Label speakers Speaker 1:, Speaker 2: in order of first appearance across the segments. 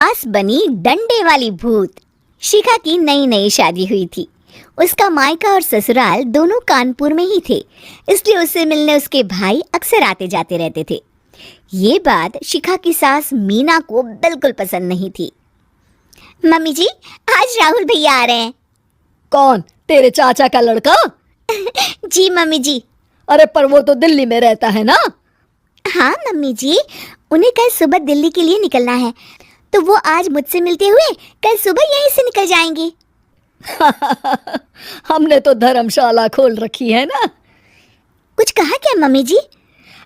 Speaker 1: पास बनी डंडे वाली भूत। शिखा की नई नई शादी हुई थी। उसका मायका और ससुराल दोनों कानपुर में ही थे, इसलिए उससे मिलने उसके भाई अक्सर आते जाते रहते थे। ये बात शिखा की सास मीना को बिल्कुल पसंद नहीं थी। मम्मी जी, आज राहुल भैया आ रहे हैं।
Speaker 2: कौन? तेरे चाचा का लड़का?
Speaker 1: जी मम्मी जी।
Speaker 2: अरे पर वो तो दिल्ली में रहता है ना।
Speaker 1: हाँ मम्मी जी, उन्हें कल सुबह दिल्ली के लिए निकलना है, तो वो आज मुझसे मिलते हुए कल सुबह यहीं से निकल जाएंगे।
Speaker 2: हमने तो धर्मशाला खोल रखी है ना।
Speaker 1: कुछ कहा क्या मम्मी जी?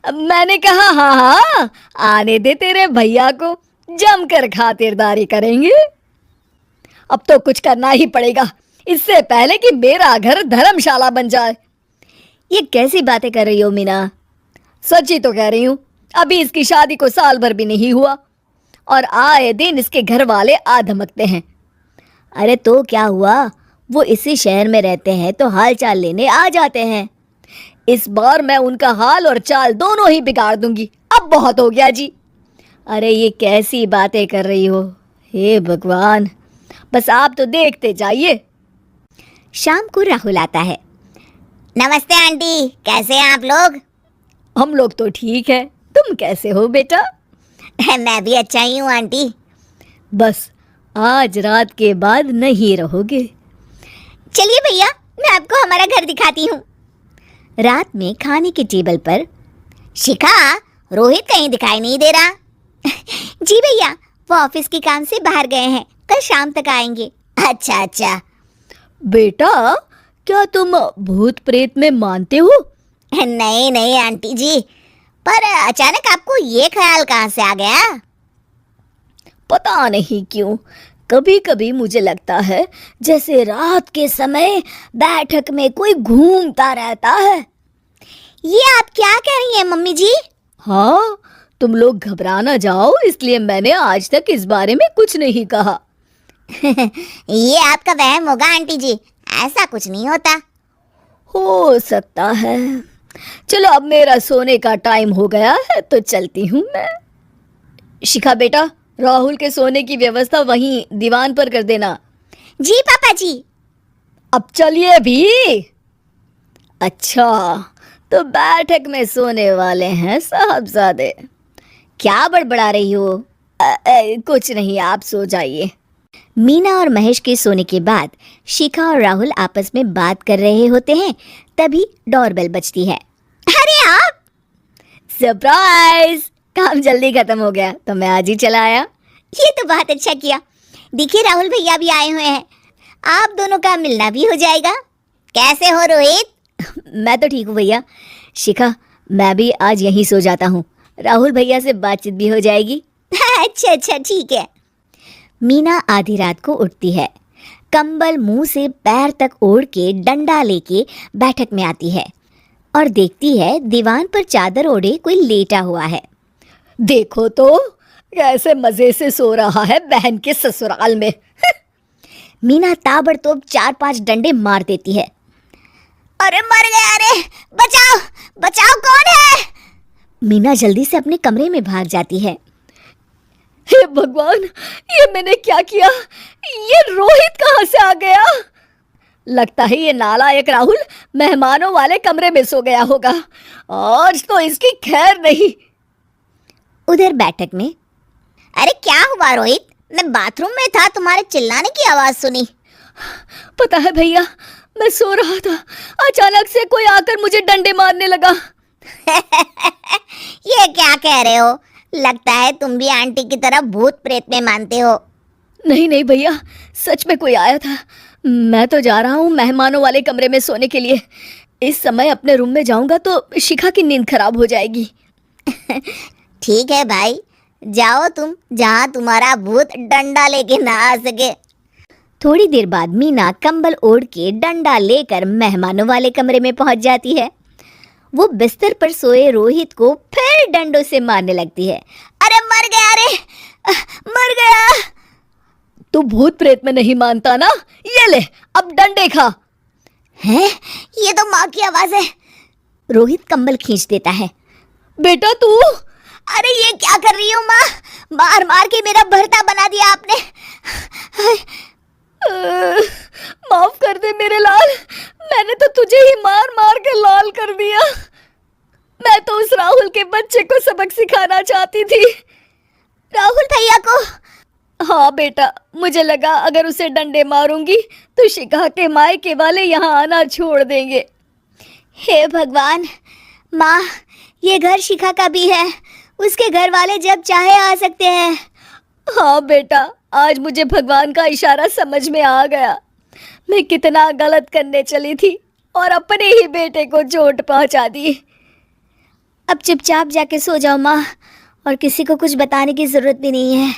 Speaker 2: मैंने कहा हाँ हाँ, आने दे तेरे भैया को, जमकर खातिरदारी करेंगे। अब तो कुछ करना ही पड़ेगा, इससे पहले कि मेरा घर धर्मशाला बन जाए।
Speaker 1: ये कैसी बातें कर रही हो मीना?
Speaker 2: सच्ची तो कह रही हूँ। अभी इसकी शादी को साल भर भी नहीं हुआ और आए दिन इसके घर वाले आ धमकते हैं।
Speaker 1: अरे तो क्या हुआ, वो इसी शहर में रहते हैं तो हाल चाल लेने आ जाते हैं।
Speaker 2: इस बार मैं उनका हाल और चाल दोनों ही बिगाड़ दूंगी। अब बहुत हो गया जी।
Speaker 1: अरे ये कैसी बातें कर रही हो, हे भगवान।
Speaker 2: बस आप तो देखते जाइए।
Speaker 1: शाम को राहुल आता है। नमस्ते आंटी, कैसे हैं आप लोग?
Speaker 2: हम लोग तो ठीक है, तुम कैसे हो बेटा?
Speaker 1: मैं भी अच्छा ही हूँ आंटी।
Speaker 2: बस आज रात के बाद नहीं रहोगे।
Speaker 1: चलिए भैया, मैं आपको हमारा घर दिखाती हूँ। रात में खाने के टेबल पर शिखा, रोहित कहीं दिखाई नहीं दे रहा। जी भैया, वो ऑफिस के काम से बाहर गए हैं, कल शाम तक आएंगे। अच्छा अच्छा।
Speaker 2: बेटा, क्या तुम भूत प्रेत में मानते हो?
Speaker 1: नहीं नहीं आंटी जी, पर अचानक आपको ये ख्याल कहाँ से आ गया?
Speaker 2: पता नहीं क्यों, कभी कभी मुझे लगता है जैसे रात के समय बैठक में कोई घूमता रहता है।
Speaker 1: ये आप क्या कह रही हैं मम्मी जी?
Speaker 2: हाँ, तुम लोग घबरा ना जाओ, इसलिए मैंने आज तक इस बारे में कुछ नहीं कहा।
Speaker 1: ये आपका वहम होगा आंटी जी, ऐसा कुछ नहीं होता।
Speaker 2: हो सकता है। चलो अब मेरा सोने का टाइम हो गया है तो चलती हूँ मैं। शिखा बेटा, राहुल के सोने की व्यवस्था वहीं दीवान पर कर देना।
Speaker 1: जी पापा जी।
Speaker 2: अब चलिए भी। अच्छा, तो बैठक में सोने वाले हैं साहबजादे।
Speaker 1: क्या बड़बड़ा रही हो?
Speaker 2: कुछ नहीं, आप सो जाइए।
Speaker 1: मीना और महेश के सोने के बाद शिखा और राहुल आपस में बात कर रहे होते हैं, तभी डोरबेल बजती है। अरे आप!
Speaker 2: सरप्राइज! काम जल्दी खत्म हो गया तो मैं आज ही चला आया।
Speaker 1: ये तो बहुत अच्छा किया। देखिए राहुल भैया भी आए हुए हैं, आप दोनों का मिलना भी हो जाएगा। कैसे हो रोहित?
Speaker 2: मैं तो ठीक हूँ भैया। शिखा, मैं भी आज यहीं सो जाता हूँ, राहुल भैया से बातचीत भी हो जाएगी।
Speaker 1: अच्छा अच्छा ठीक है। मीना आधी रात को उठती है, कंबल मुंह से पैर तक ओढ़ के डंडा लेके बैठक में आती है और देखती है दीवान पर चादर ओढ़े कोई लेटा हुआ है।
Speaker 2: देखो तो कैसे मजे से सो रहा है बहन के ससुराल में।
Speaker 1: मीना ताबड़तोड़ 4-5 डंडे मार देती है। अरे मर गया, अरे बचाओ बचाओ, कौन है? मीना जल्दी से अपने कमरे में भाग जाती है।
Speaker 2: हे भगवान, ये मैंने क्या किया? ये रोहित कहाँ से आ गया? लगता है ये नालायक राहुल मेहमानों वाले कमरे में सो गया होगा। आज तो इसकी खैर नहीं।
Speaker 1: उधर बैठक में, अरे क्या हुआ रोहित? मैं बाथरूम में था, तुम्हारे चिल्लाने की आवाज सुनी।
Speaker 2: पता है भैया, मैं सो रहा था, अचानक से कोई आकर मुझे डंडे मारने लगा।
Speaker 1: ये क्या कह रहे हो? लगता है तुम भी आंटी की तरह भूत प्रेत में मानते हो।
Speaker 2: नहीं नहीं भैया, सच में कोई आया था। मैं तो जा रहा हूँ मेहमानों वाले कमरे में सोने के लिए। इस समय अपने रूम में जाऊंगा तो शिखा की नींद खराब हो जाएगी।
Speaker 1: ठीक है भाई, जाओ तुम, जहाँ तुम्हारा भूत डंडा लेके ना आ सके। थोड़ी देर बाद मीना कंबल ओढ़ के डंडा लेकर मेहमानों वाले कमरे में पहुंच जाती है। वो बिस्तर पर सोए रोहित को फिर डंडों से मारने लगती है। अरे मर गया, अरे मर गया।
Speaker 2: तू भूत प्रेत में नहीं मानता ना? ये ले, अब डंडे खा।
Speaker 1: हैं? ये तो माँ की आवाज है। रोहित कंबल खींच देता है।
Speaker 2: बेटा तू!
Speaker 1: अरे ये क्या कर रही हो माँ? मार मार के मेरा भरता बना दिया आपने।
Speaker 2: माफ कर दे मेरे लाल, मैंने तो तुझे ही मार मार के लाल कर दिया। मैं तो उस राहुल के बच्चे को सबक सिखाना चाहती थी।
Speaker 1: राहुल भैया को?
Speaker 2: हाँ बेटा, मुझे लगा अगर उसे डंडे मारूंगी तो शिखा के मायके वाले यहाँ आना छोड़ देंगे।
Speaker 1: हे भगवान, माँ ये घर शिखा का भी है, उसके घर वाले जब चाहे आ सकते हैं।
Speaker 2: हाँ बेटा, आज मुझे भगवान का इशारा समझ में आ गया। मैं कितना गलत करने चली थी और अपने ही बेटे को चोट पहुंचा दी।
Speaker 1: अब चुपचाप जाके सो जाओ माँ, और किसी को कुछ बताने की जरूरत भी नहीं है।